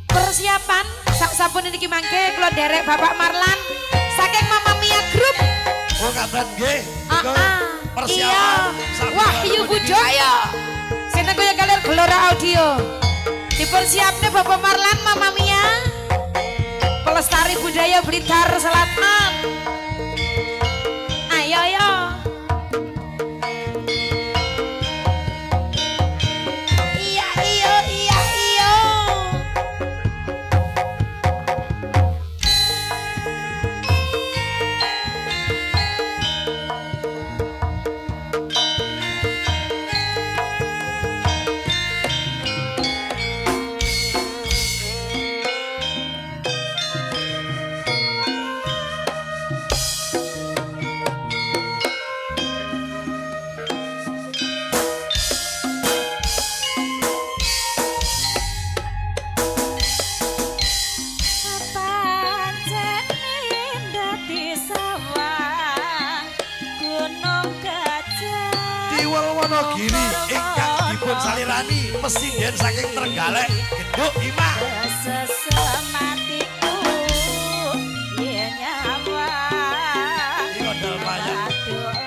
Persiapan sak sampun niki mangke kula derek Bapak Marlan saking Mama Mia Group. Oh katen nggih. Persiapan. Wahyu Budaya. Sinten kaya kalian Gelora Audio. Dipersiapne Bapak Marlan Mama Mia. Pelestari budaya Blitar Selatan. Ayo yo. Iya iyo iya iyo. Wonogiri ingkang dipun salirani mesin saking Trenggalek genduk imah sesematiku yen nyawa Gondal Mayang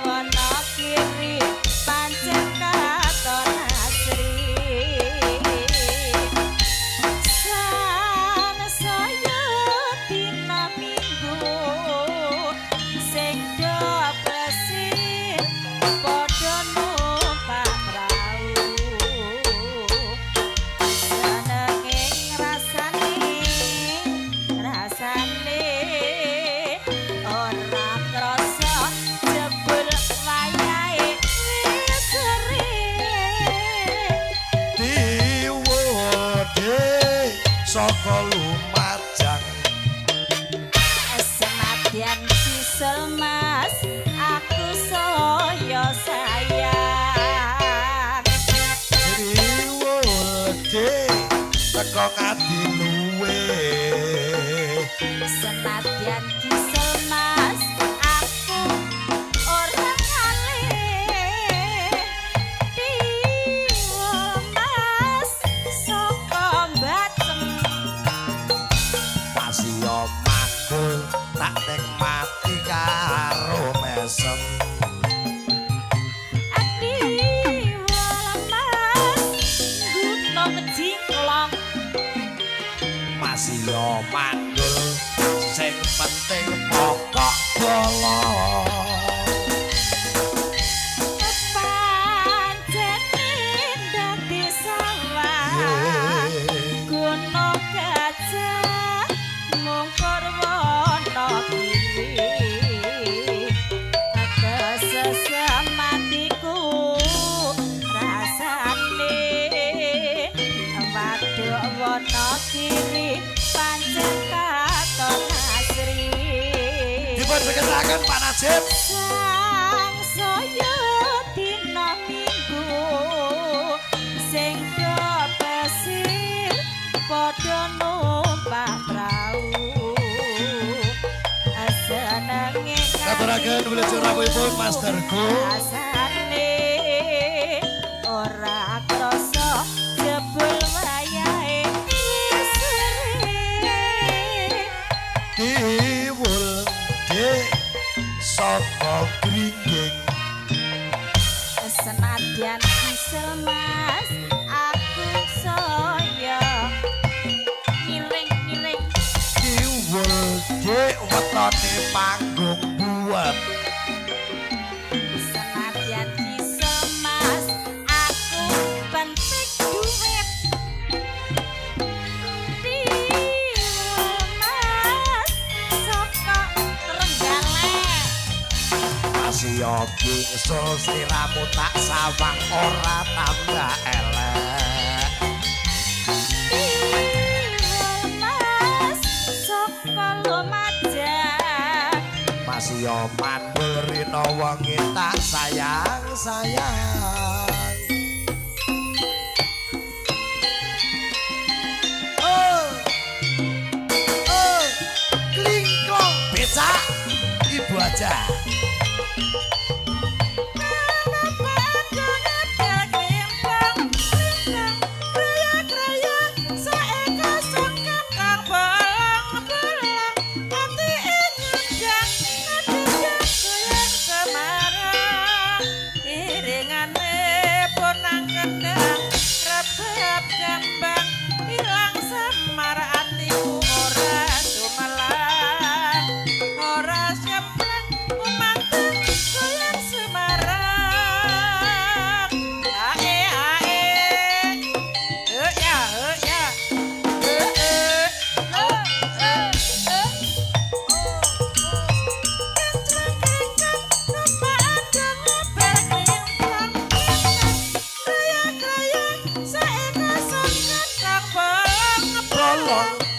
Wonogiri pancen katon asri sanesaya dina minggu sing do bersih padha numpak prau senenge rasane ora krasa jebul wayahe seri diwode saka Lumajang senadyan sisel mas aku saya sayang diwode teko kadiluwe senadyan sisel mas aku ora kalih diwo mas saka Batem masih makul tak nikmati karo mesem masih mandul sing penting pokok bolo pancene dadi sawah gunung gajah mungkur Wonogiri kesesematiku rasane waduk Wonogiri pancen katon asri dipun beketaken Pak Najib sang saya dina minggu sing do pesir padha numpak prau senenge katuraken wilujeng rawuhipun Master Go rasane ora krasa jebul wayahe seri diwul saka gringging senadyan sisel mas aku saya miring-miring diwul wetone panggung buat senadyan sisel mas aku penting duit diwo mas saka Trenggalek masih bingsul sliramu tak sawang ora tambah elek mas saka Lumajang masih mandul rino wengi tak sayang klingklong becak ibu aja wong